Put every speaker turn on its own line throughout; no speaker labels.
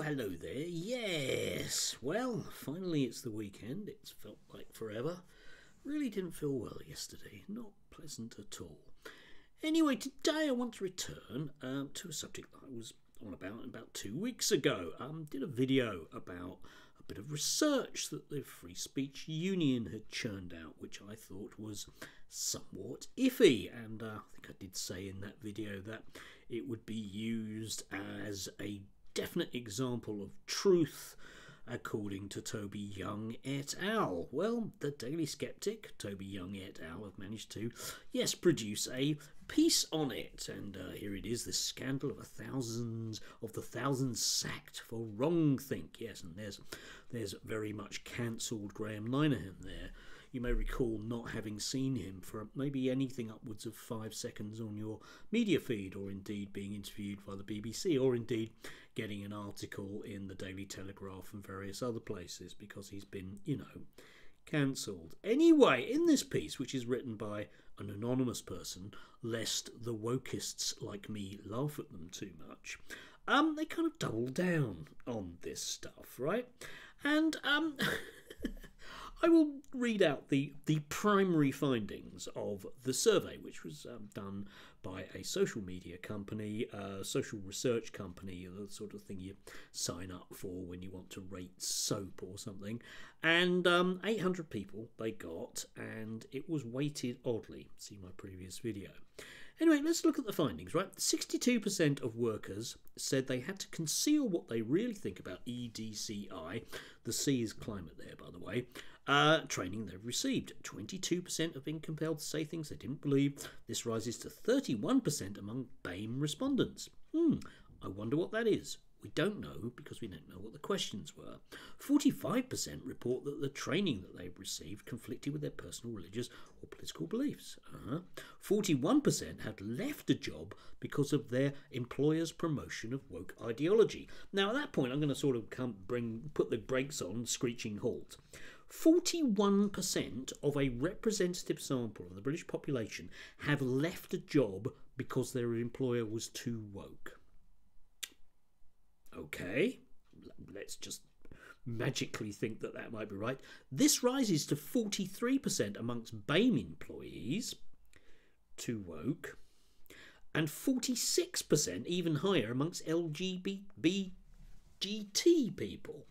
Hello there. Yes. Well, finally it's the weekend. It's felt like forever. Really didn't feel well yesterday. Not pleasant at all. Anyway, today I want to return to a subject that I was on about 2 weeks ago. Did a video about a bit of research that the Free Speech Union had churned out, which I thought was somewhat iffy. And I think I did say in that video that it would be used as a definite example of truth, according to Toby Young et al. Well, the Daily Skeptic, Toby Young et al. Have managed to, yes, produce a piece on it, and here it is, the scandal of the thousands sacked for wrongthink. Yes, and there's very much cancelled Graham Linehan there. You may recall not having seen him for maybe anything upwards of 5 seconds on your media feed, or indeed being interviewed by the BBC, or indeed getting an article in the Daily Telegraph and various other places, because he's been, cancelled. Anyway, in this piece, which is written by an anonymous person, lest the wokists like me laugh at them too much, they kind of double down on this stuff, right? And I will read out the primary findings of the survey, which was done by a social media company, a social research company, the sort of thing you sign up for when you want to rate soap or something. And 800 people they got, and it was weighted oddly. See my previous video. Anyway, let's look at the findings, right? 62% of workers said they had to conceal what they really think about EDCI. The C is climate there, by the way. Training they've received. 22% have been compelled to say things they didn't believe. This rises to 31% among BAME respondents. I wonder what that is. We don't know because we don't know what the questions were. 45% report that the training that they've received conflicted with their personal, religious or political beliefs. 41% had left a job because of their employer's promotion of woke ideology. Now at that point I'm going to sort of put the brakes on, screeching halt. 41% of a representative sample of the British population have left a job because their employer was too woke. Okay, let's just magically think that that might be right. This rises to 43% amongst BAME employees, too woke, and 46%, even higher, amongst LGBT people.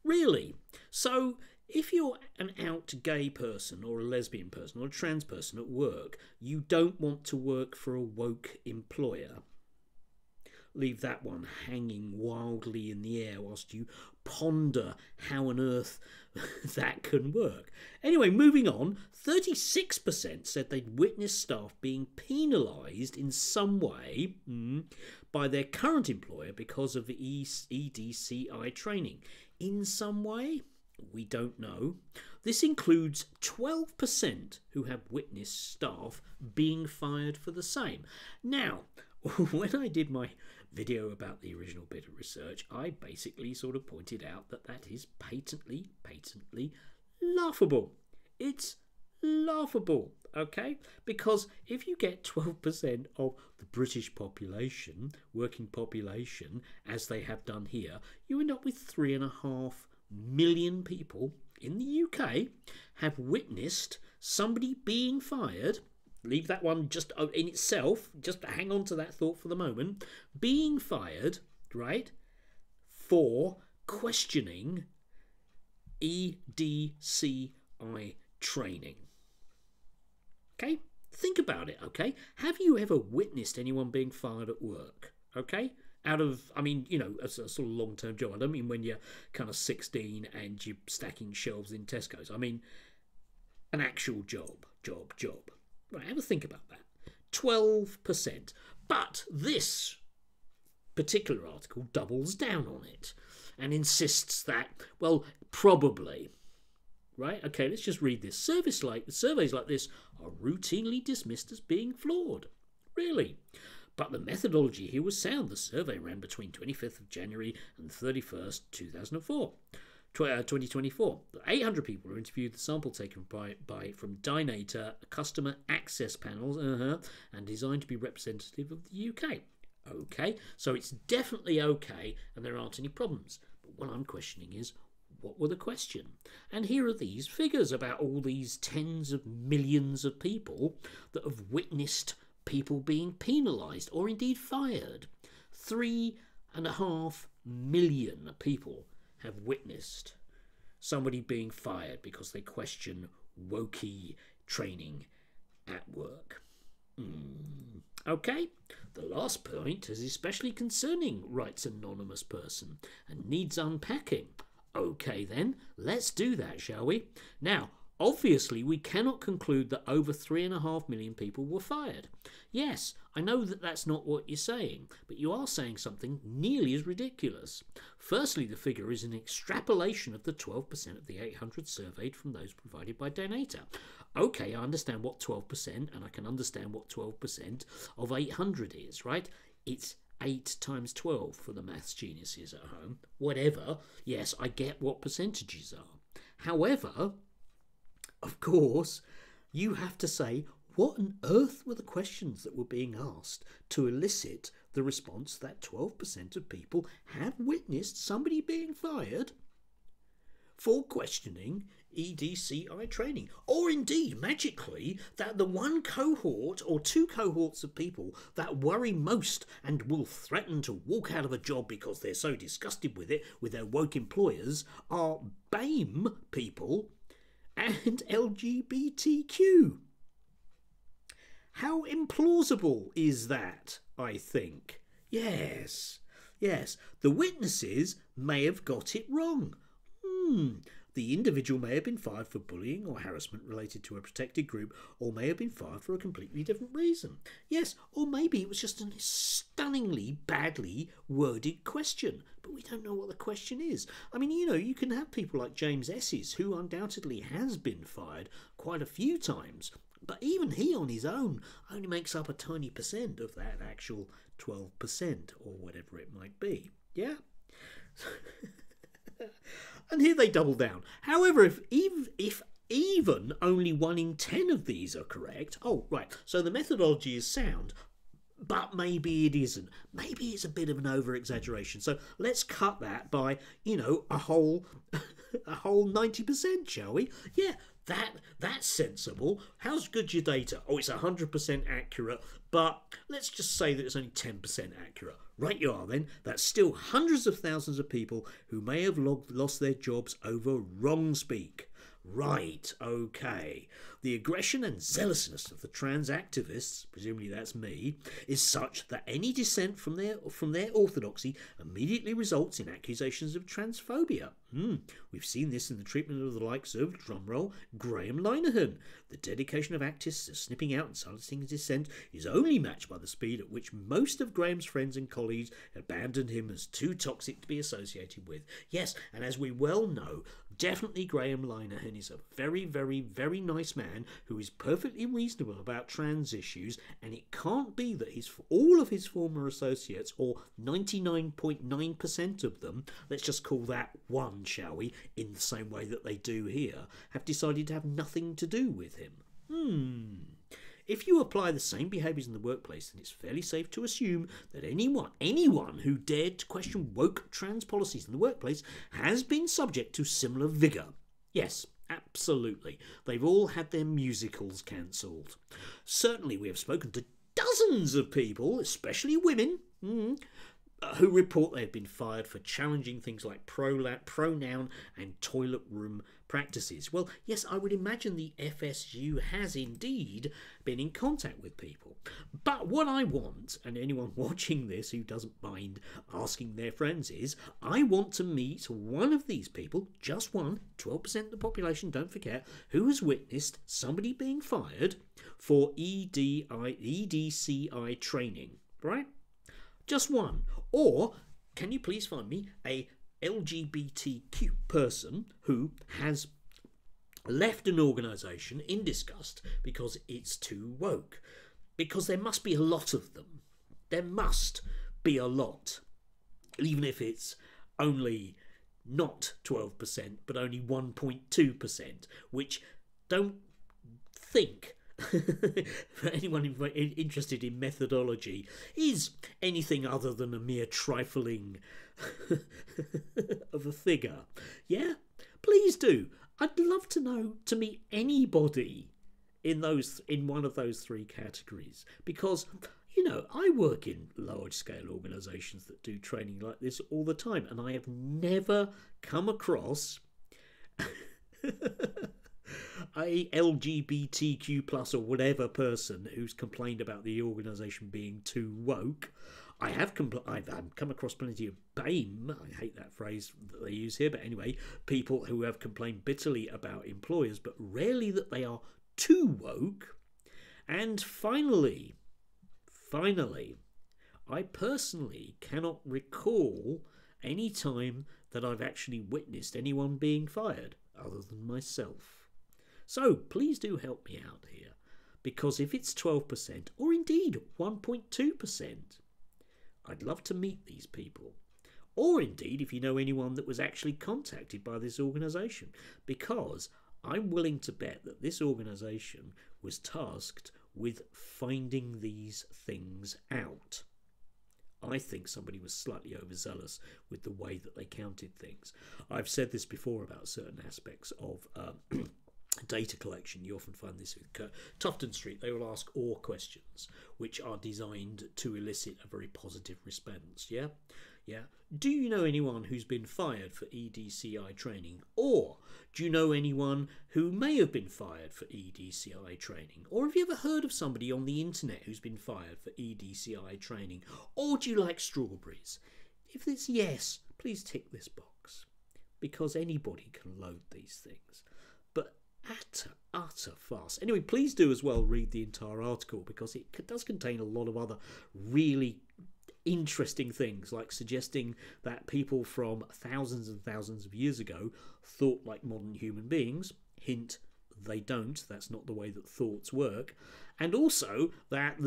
Really? So if you're an out gay person or a lesbian person or a trans person at work, you don't want to work for a woke employer. Leave that one hanging wildly in the air whilst you ponder how on earth that can work. Anyway, moving on, 36% said they'd witnessed staff being penalised in some way by their current employer because of the EDCI training. In some way? We don't know. This includes 12% who have witnessed staff being fired for the same. Now, when I did my video about the original bit of research, I basically sort of pointed out that that is patently laughable. It's laughable, okay? Because if you get 12% of the British population, working population, as they have done here, you end up with 3.5 million people in the UK have witnessed somebody being fired. Leave that one just in itself, just hang on to that thought for the moment. Being fired, right, for questioning EDCI training. Okay? Think about it, okay? Have you ever witnessed anyone being fired at work, okay? Out of, a sort of long-term job. I don't mean when you're kind of 16 and you're stacking shelves in Tesco's. I mean an actual job. Right, have a think about that. 12%. But this particular article doubles down on it and insists that, well, probably. Right? Okay, let's just read this. Surveys like this are routinely dismissed as being flawed. Really? But the methodology here was sound. The survey ran between 25th of January and 31st, 2024. 800 people were interviewed, the sample taken from Dynata customer access panels and designed to be representative of the UK. Okay, so it's definitely okay and there aren't any problems. But what I'm questioning is, what were the question? And here are these figures about all these tens of millions of people that have witnessed people being penalised or indeed fired. 3.5 million people have witnessed somebody being fired because they question wokey training at work. Okay, the last point is especially concerning, writes anonymous person, and needs unpacking. Okay then, let's do that, shall we? Now, obviously we cannot conclude that over 3.5 million people were fired. Yes, I know that that's not what you're saying, but you are saying something nearly as ridiculous. Firstly, the figure is an extrapolation of the 12% of the 800 surveyed from those provided by Donata. Okay, I understand what 12%, and I can understand what 12% of 800 is, right? It's 8 times 12 for the maths geniuses at home. Whatever. Yes, I get what percentages are. However, of course, you have to say, what on earth were the questions that were being asked to elicit the response that 12% of people have witnessed somebody being fired for questioning EDCI training, or indeed, magically, that the one cohort or two cohorts of people that worry most and will threaten to walk out of a job because they're so disgusted with it, with their woke employers, are BAME people and LGBTQ. How implausible is that, I think? Yes, the witnesses may have got it wrong. The individual may have been fired for bullying or harassment related to a protected group, or may have been fired for a completely different reason. Yes, or maybe it was just a stunningly badly worded question, but we don't know what the question is. I mean, you can have people like James Esses, who undoubtedly has been fired quite a few times, but even he on his own only makes up a tiny percent of that actual 12% or whatever it might be. Yeah? And here they double down. However, if even only 1 in 10 of these are correct, oh, right, so the methodology is sound, but maybe it isn't. Maybe it's a bit of an over-exaggeration. So let's cut that by, a whole 90%, shall we? Yeah, that's sensible. How's good your data? Oh, it's 100% accurate, but let's just say that it's only 10% accurate. Right you are then. That's still hundreds of thousands of people who may have lost their jobs over wrong speak. Right, okay. The aggression and zealousness of the trans activists, presumably that's me, is such that any dissent from their orthodoxy immediately results in accusations of transphobia. We've seen this in the treatment of the likes of, drumroll, Graham Linehan. The dedication of activists to snipping out and silencing dissent is only matched by the speed at which most of Graham's friends and colleagues abandoned him as too toxic to be associated with. Yes, and as we well know, definitely Graham Linehan is a very, very, very nice man who is perfectly reasonable about trans issues, and it can't be that all of his former associates, or 99.9% of them, let's just call that one, shall we, in the same way that they do here, have decided to have nothing to do with him. If you apply the same behaviours in the workplace, then it's fairly safe to assume that anyone who dared to question woke trans policies in the workplace has been subject to similar vigour. Yes, absolutely. They've all had their musicals cancelled. Certainly we have spoken to dozens of people, especially women, who report they have been fired for challenging things like pronoun and toilet room practices. Well, yes, I would imagine the FSU has indeed been in contact with people. But what I want, and anyone watching this who doesn't mind asking their friends, is I want to meet one of these people, just one, 12% of the population, don't forget, who has witnessed somebody being fired for EDCI training, right? Just one. Or can you please find me a LGBTQ person who has left an organisation in disgust because it's too woke? Because there must be a lot of them. There must be a lot. Even if it's only not 12%, but only 1.2%, which don't think for anyone interested in methodology, is anything other than a mere trifling of a figure. Yeah, please do. I'd love to meet anybody in one of those three categories, because I work in large scale organisations that do training like this all the time, and I have never come across a LGBTQ plus or whatever person who's complained about the organisation being too woke. I've come across plenty of BAME, I hate that phrase that they use here, but anyway, people who have complained bitterly about employers, but rarely that they are too woke. And finally, I personally cannot recall any time that I've actually witnessed anyone being fired other than myself. So please do help me out here, because if it's 12% or indeed 1.2%, I'd love to meet these people. Or indeed, if you know anyone that was actually contacted by this organisation, because I'm willing to bet that this organisation was tasked with finding these things out. I think somebody was slightly overzealous with the way that they counted things. I've said this before about certain aspects of data collection. You often find this with Tufton Street. They will ask OR questions, which are designed to elicit a very positive response. Yeah. Do you know anyone who's been fired for EDCI training? Or do you know anyone who may have been fired for EDCI training? Or have you ever heard of somebody on the internet who's been fired for EDCI training? Or do you like strawberries? If it's yes, please tick this box, because anybody can load these things. But utter farce. Anyway, please do as well read the entire article, because it does contain a lot of other really interesting things, like suggesting that people from thousands and thousands of years ago thought like modern human beings. Hint, they don't. That's not the way that thoughts work. And also that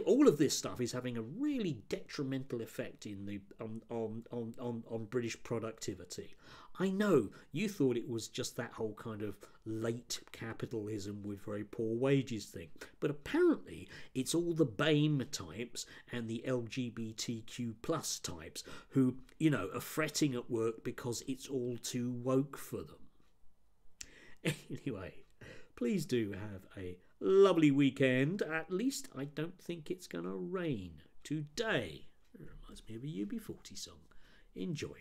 all of this stuff is having a really detrimental effect on British productivity. I know you thought it was just that whole kind of late capitalism with very poor wages thing, but apparently it's all the BAME types and the LGBTQ plus types who, are fretting at work because it's all too woke for them. Anyway, please do have a lovely weekend. At least I don't think it's going to rain today. It reminds me of a UB40 song. Enjoy.